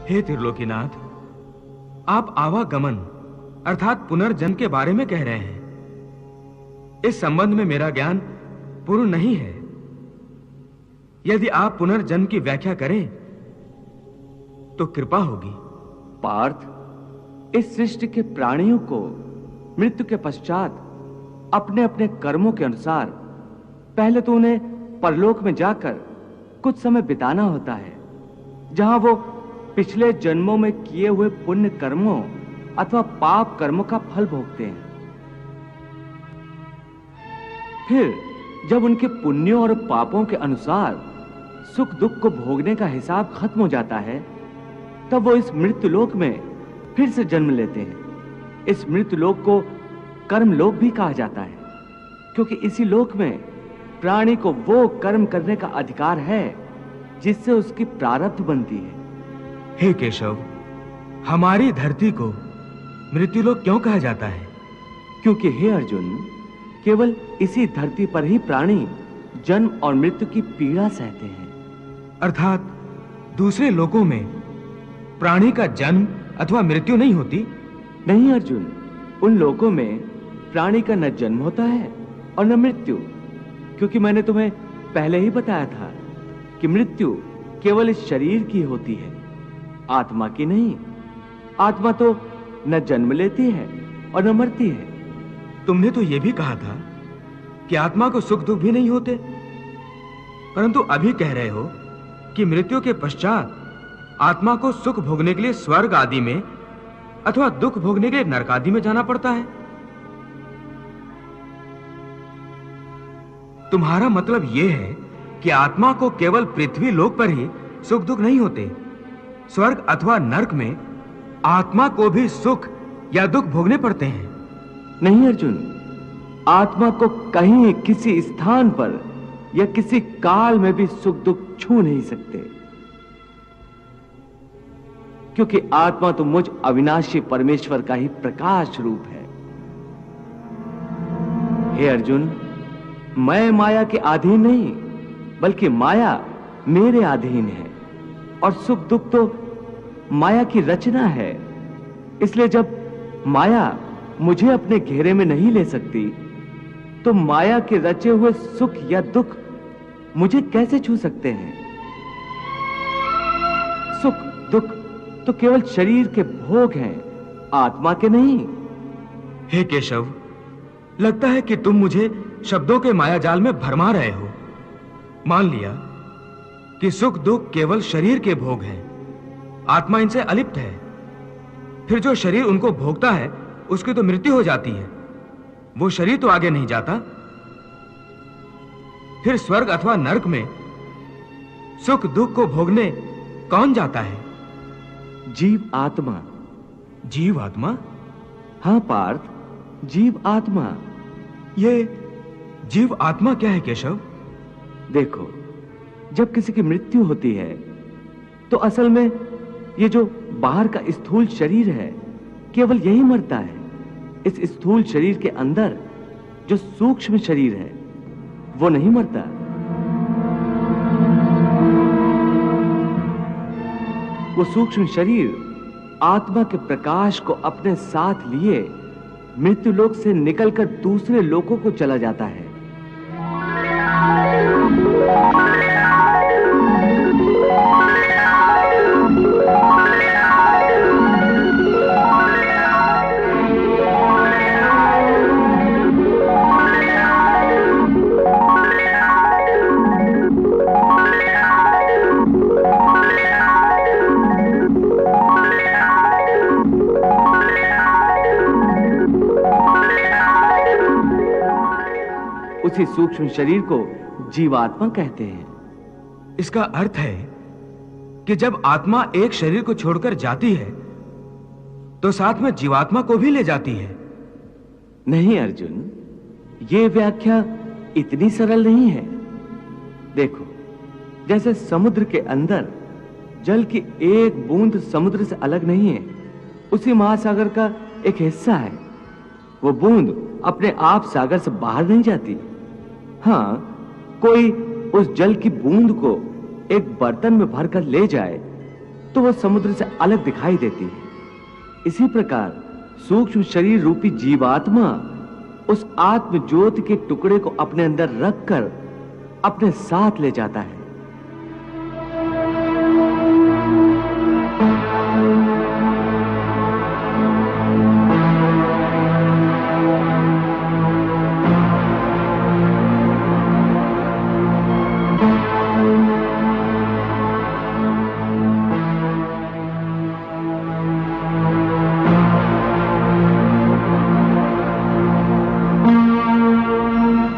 हे त्रिलोकीनाथ, आप आवागमन अर्थात पुनर्जन्म के बारे में कह रहे हैं। इस संबंध में मेरा ज्ञान पूर्ण नहीं है। यदि आप पुनर्जन्म की व्याख्या करें तो कृपा होगी। पार्थ, इस सृष्टि के प्राणियों को मृत्यु के पश्चात अपने अपने कर्मों के अनुसार पहले तो उन्हें परलोक में जाकर कुछ समय बिताना होता है, जहां वो पिछले जन्मों में किए हुए पुण्य कर्मों अथवा पाप कर्मों का फल भोगते हैं। फिर जब उनके पुण्यों और पापों के अनुसार सुख दुख को भोगने का हिसाब खत्म हो जाता है, तब वो इस मृत्युलोक में फिर से जन्म लेते हैं। इस मृत्युलोक को कर्मलोक भी कहा जाता है, क्योंकि इसी लोक में प्राणी को वो कर्म करने का अधिकार है जिससे उसकी प्रारब्ध बनती है। हे केशव, हमारी धरती को मृत्युलोक क्यों कहा जाता है? क्योंकि हे अर्जुन, केवल इसी धरती पर ही प्राणी जन्म और मृत्यु की पीड़ा सहते हैं। अर्थात दूसरे लोकों में प्राणी का जन्म अथवा मृत्यु नहीं होती? नहीं अर्जुन, उन लोकों में प्राणी का न जन्म होता है और न मृत्यु, क्योंकि मैंने तुम्हें पहले ही बताया था कि मृत्यु केवल इस शरीर की होती है, आत्मा की नहीं। आत्मा तो न जन्म लेती है और न मरती है। तुमने तो यह भी कहा था कि आत्मा को सुख दुख भी नहीं होते, परंतु अभी कह रहे हो कि मृत्यु के पश्चात आत्मा को सुख भोगने के लिए स्वर्ग आदि में अथवा दुख भोगने के लिए नरक आदि में जाना पड़ता है। तुम्हारा मतलब यह है कि आत्मा को केवल पृथ्वी लोक पर ही सुख दुख नहीं होते, स्वर्ग अथवा नरक में आत्मा को भी सुख या दुख भोगने पड़ते हैं? नहीं अर्जुन, आत्मा को कहीं किसी स्थान पर या किसी काल में भी सुख दुख छू नहीं सकते, क्योंकि आत्मा तो मुझ अविनाशी परमेश्वर का ही प्रकाश रूप है। हे अर्जुन, मैं माया के अधीन नहीं, बल्कि माया मेरे अधीन है, और सुख दुख तो माया की रचना है। इसलिए जब माया मुझे अपने घेरे में नहीं ले सकती, तो माया के रचे हुए सुख या दुख मुझे कैसे छू सकते हैं? सुख दुख तो केवल शरीर के भोग हैं, आत्मा के नहीं। हे केशव, लगता है कि तुम मुझे शब्दों के मायाजाल में भरमा रहे हो। मान लिया कि सुख दुख केवल शरीर के भोग हैं, आत्मा इनसे अलिप्त है। फिर जो शरीर उनको भोगता है उसकी तो मृत्यु हो जाती है, वो शरीर तो आगे नहीं जाता। फिर स्वर्ग अथवा नरक में सुख दुख को भोगने कौन जाता है? जीव आत्मा। जीव आत्मा? हां पार्थ, जीव आत्मा। ये जीव आत्मा क्या है केशव? देखो, जब किसी की मृत्यु होती है तो असल में ये जो बाहर का स्थूल शरीर है केवल यही मरता है। इस स्थूल शरीर के अंदर जो सूक्ष्म शरीर है वो नहीं मरता। वो सूक्ष्म शरीर आत्मा के प्रकाश को अपने साथ लिए मृत्यु लोक से निकलकर दूसरे लोकों को चला जाता है। उसी सूक्ष्म शरीर को जीवात्मा कहते हैं। इसका अर्थ है कि जब आत्मा एक शरीर को छोड़कर जाती है तो साथ में जीवात्मा को भी ले जाती है। नहीं अर्जुन, यह व्याख्या इतनी सरल नहीं है। देखो, जैसे समुद्र के अंदर जल की एक बूंद समुद्र से अलग नहीं है, उसी महासागर का एक हिस्सा है। वो बूंद अपने आप सागर से बाहर नहीं जाती। हां, कोई उस जल की बूंद को एक बर्तन में भरकर ले जाए तो वह समुद्र से अलग दिखाई देती है। इसी प्रकार सूक्ष्म शरीर रूपी जीवात्मा उस आत्म ज्योति के टुकड़े को अपने अंदर रखकर अपने साथ ले जाता है।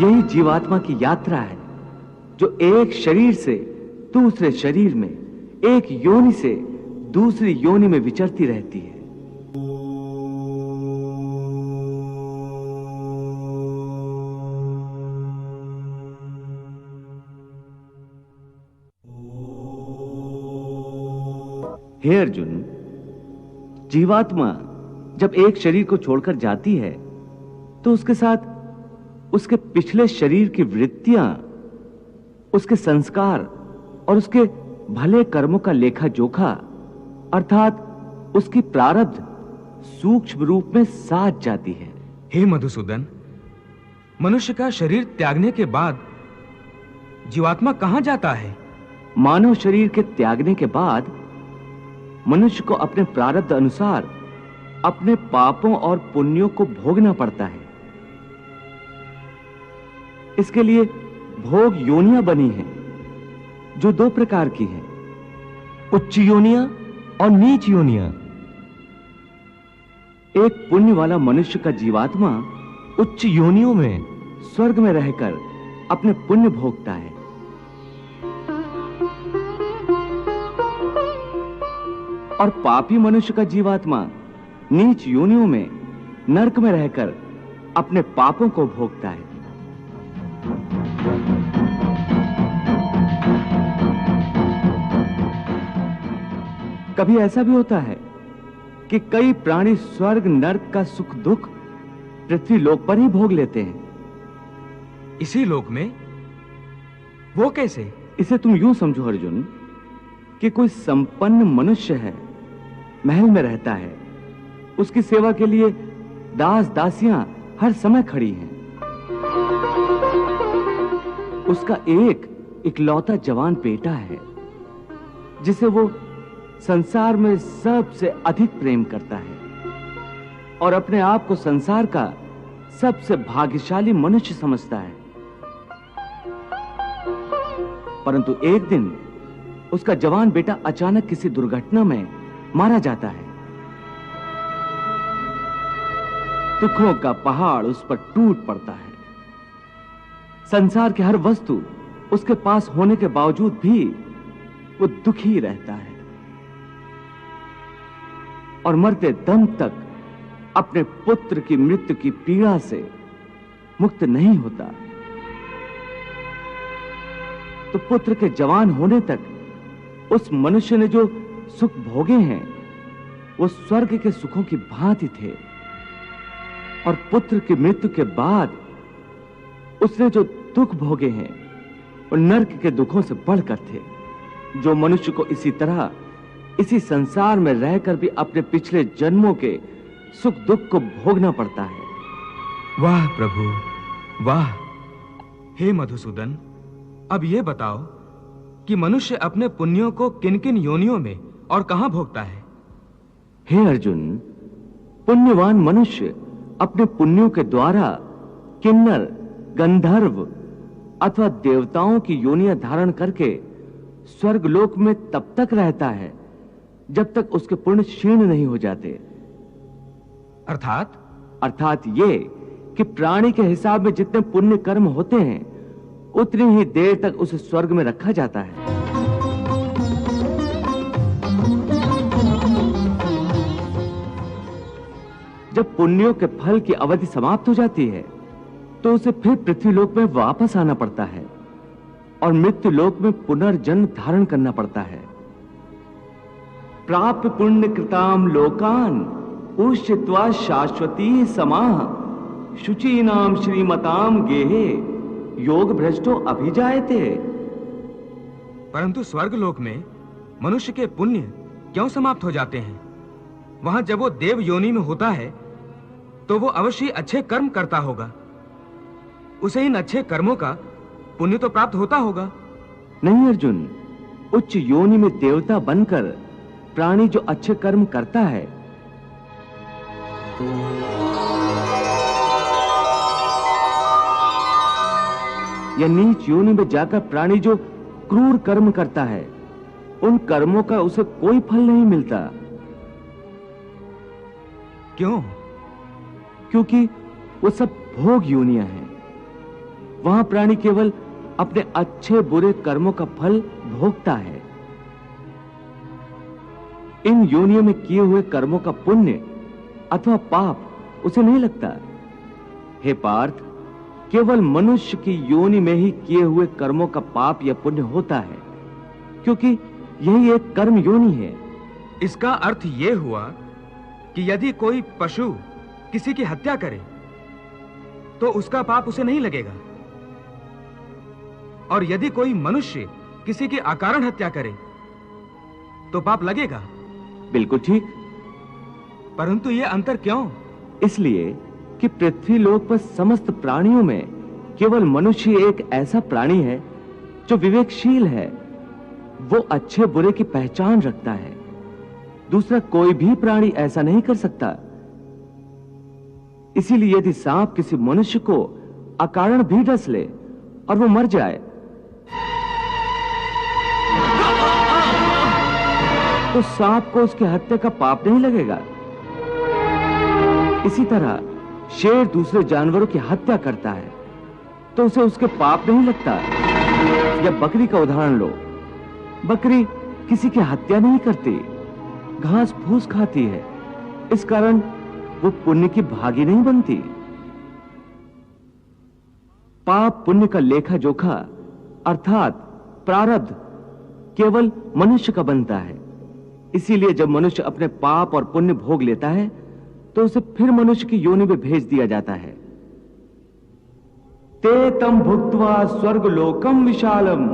यही जीवात्मा की यात्रा है जो एक शरीर से दूसरे शरीर में, एक योनि से दूसरी योनि में विचरती रहती है। हे अर्जुन, जीवात्मा जब एक शरीर को छोड़कर जाती है तो उसके साथ उसके पिछले शरीर की वृत्तियां, उसके संस्कार और उसके भले कर्मों का लेखा जोखा अर्थात उसकी प्रारब्ध सूक्ष्म रूप में साथ जाती है। हे मधुसूदन, मनुष्य का शरीर त्यागने के बाद जीवात्मा कहां जाता है? मानव शरीर के त्यागने के बाद मनुष्य को अपने प्रारब्ध अनुसार अपने पापों और पुण्यों को भोगना पड़ता है। इसके लिए भोग योनियां बनी हैं, जो दो प्रकार की हैं, उच्च योनियां और नीच योनियां। एक पुण्य वाला मनुष्य का जीवात्मा उच्च योनियों में स्वर्ग में रहकर अपने पुण्य भोगता है, और पापी मनुष्य का जीवात्मा नीच योनियों में नरक में रहकर अपने पापों को भोगता है। कभी ऐसा भी होता है कि कई प्राणी स्वर्ग नरक का सुख दुख पृथ्वी लोक पर ही भोग लेते हैं। इसी लोक में? वो कैसे? इसे तुम यूं समझो अर्जुन कि कोई संपन्न मनुष्य है, महल में रहता है, उसकी सेवा के लिए दास दासियां हर समय खड़ी हैं। उसका एक इकलौता जवान बेटा है जिसे वो संसार में सबसे अधिक प्रेम करता है और अपने आप को संसार का सबसे भाग्यशाली मनुष्य समझता है। परंतु एक दिन उसका जवान बेटा अचानक किसी दुर्घटना में मारा जाता है। दुखों का पहाड़ उस पर टूट पड़ता है। संसार की हर वस्तु उसके पास होने के बावजूद भी वो दुखी रहता है और मरते दम तक अपने पुत्र की मृत्यु की पीड़ा से मुक्त नहीं होता। तो पुत्र के जवान होने तक उस मनुष्य ने जो सुख भोगे हैं वो स्वर्ग के सुखों की भांति थे, और पुत्र की मृत्यु के बाद उसने जो दुख भोगे हैं वो नरक के दुखों से बढ़कर थे, जो मनुष्य को इसी तरह इसी संसार में रहकर भी अपने पिछले जन्मों के सुख दुख को भोगना पड़ता है। वाह प्रभु वाह। हे मधुसूदन, अब ये बताओ कि मनुष्य अपने पुण्यों को किन किन योनियों में और कहां भोगता है? हे अर्जुन, पुण्यवान मनुष्य अपने पुण्यों के द्वारा किन्नर, गंधर्व अथवा देवताओं की योनियां धारण करके स्वर्गलोक में तब तक रहता है जब तक उसके पुण्य क्षीण नहीं हो जाते। अर्थात ये कि प्राणी के हिसाब में जितने पुण्य कर्म होते हैं उतनी ही देर तक उसे स्वर्ग में रखा जाता है। जब पुण्यों के फल की अवधि समाप्त हो जाती है तो उसे फिर पृथ्वीलोक में वापस आना पड़ता है और मृत्यु लोक में पुनर्जन्म धारण करना पड़ता है। प्राप्य पुण्य कृताम लोकान उष्यत्वा शाश्वती समाह शुचीनाम श्रीमताम गेहे योग भ्रष्टो अभिजायते। परंतु स्वर्ग लोक में मनुष्य के पुण्य क्यों समाप्त हो जाते हैं? वहां जब वो देव योनि में होता है तो वो अवश्य अच्छे कर्म करता होगा। उसे इन अच्छे कर्मों का पुण्य तो प्राप्त होता होगा। नहीं अर्जुन, उच्च योनि में देवता बनकर प्राणी जो अच्छे कर्म करता है, या नीच योनि में जाकर प्राणी जो क्रूर कर्म करता है, उन कर्मों का उसे कोई फल नहीं मिलता। क्यों? क्योंकि वो सब भोग योनियां हैं। वहां प्राणी केवल अपने अच्छे बुरे कर्मों का फल भोगता है। इन योनियों में किए हुए कर्मों का पुण्य अथवा पाप उसे नहीं लगता। हे पार्थ, केवल मनुष्य की योनि में ही किए हुए कर्मों का पाप या पुण्य होता है, क्योंकि यही एक कर्म योनि है। इसका अर्थ यह हुआ कि यदि कोई पशु किसी की हत्या करे तो उसका पाप उसे नहीं लगेगा, और यदि कोई मनुष्य किसी की अकारण हत्या करे तो पाप लगेगा। बिल्कुल ठीक। परंतु यह अंतर क्यों? इसलिए कि पृथ्वी लोक पर समस्त प्राणियों में केवल मनुष्य एक ऐसा प्राणी है जो विवेकशील है। वो अच्छे बुरे की पहचान रखता है। दूसरा कोई भी प्राणी ऐसा नहीं कर सकता। इसीलिए यदि सांप किसी मनुष्य को अकारण भी डस ले और वो मर जाए तो सांप को उसकी हत्या का पाप नहीं लगेगा। इसी तरह शेर दूसरे जानवरों की हत्या करता है तो उसे उसके पाप नहीं लगता। या बकरी का उदाहरण लो, बकरी किसी की हत्या नहीं करती, घास फूस खाती है, इस कारण वो पुण्य की भागी नहीं बनती। पाप पुण्य का लेखा जोखा अर्थात प्रारब्ध केवल मनुष्य का बनता है। इसीलिए जब मनुष्य अपने पाप और पुण्य भोग लेता है तो उसे फिर मनुष्य की योनि में भेज दिया जाता है। ते तम भुक्त्वा स्वर्ग लोकम विशालम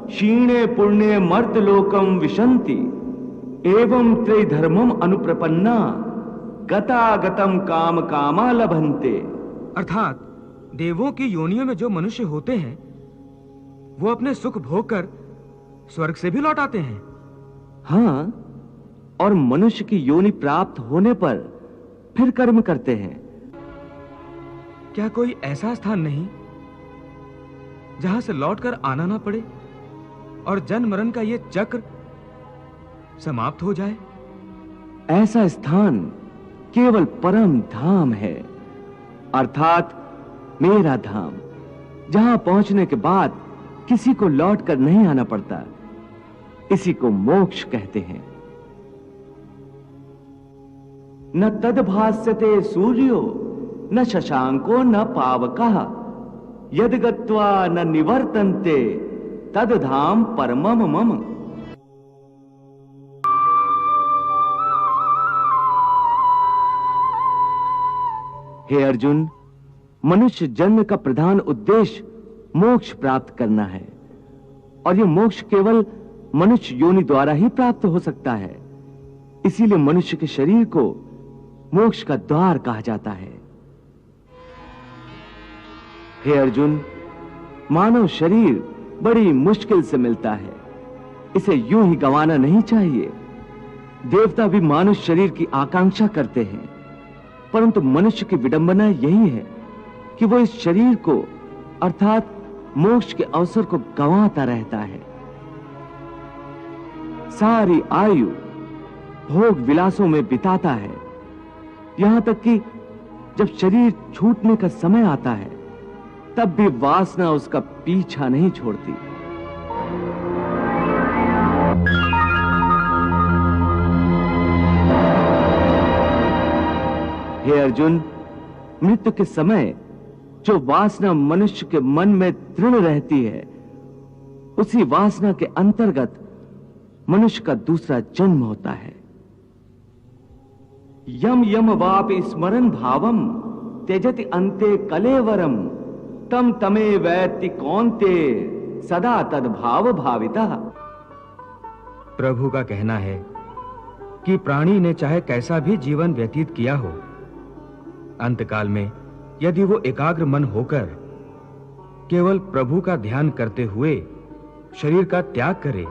क्षीणे पुण्ये मर्त लोकम विशंति एवं त्रिधर्मम अनुप्रपन्ना गतागतम काम कामा लभन्ते। अर्थात देवों की योनियों में जो मनुष्य होते हैं वो अपने सुख भोग कर स्वर्ग से भी लौट आते हैं। हाँ, और मनुष्य की योनि प्राप्त होने पर फिर कर्म करते हैं। क्या कोई ऐसा स्थान नहीं जहां से लौटकर आना ना पड़े और जन्म मरण का यह चक्र समाप्त हो जाए? ऐसा स्थान केवल परम धाम है, अर्थात मेरा धाम, जहां पहुंचने के बाद किसी को लौट कर नहीं आना पड़ता। इसी को मोक्ष कहते हैं। न तद्भास्यते सूर्यो न शशांको न पावकः यद गत्वा न निवर्तन्ते तद धाम परमम मम। हे अर्जुन, मनुष्य जन्म का प्रधान उद्देश्य मोक्ष प्राप्त करना है, और यह मोक्ष केवल मनुष्य योनि द्वारा ही प्राप्त हो सकता है। इसीलिए मनुष्य के शरीर को मोक्ष का द्वार कहा जाता है। हे अर्जुन, मानव शरीर बड़ी मुश्किल से मिलता है, इसे यूं ही गंवाना नहीं चाहिए। देवता भी मानव शरीर की आकांक्षा करते हैं, परंतु मनुष्य की विडंबना यही है कि वो इस शरीर को अर्थात मोक्ष के अवसर को गंवाता रहता है। सारी आयु भोग विलासों में बिताता है, यहां तक कि जब शरीर छूटने का समय आता है तब भी वासना उसका पीछा नहीं छोड़ती। हे अर्जुन, मृत्यु के समय जो वासना मनुष्य के मन में दृढ़ रहती है, उसी वासना के अंतर्गत मनुष्य का दूसरा जन्म होता है। यम यम वापि स्मरन् भावम त्यजति अन्ते कलेवरम तम तमे वैति कौन्ते सदा तद भाव भाविता। प्रभु का कहना है कि प्राणी ने चाहे कैसा भी जीवन व्यतीत किया हो, अंतकाल में यदि वो एकाग्र मन होकर केवल प्रभु का ध्यान करते हुए शरीर का त्याग करे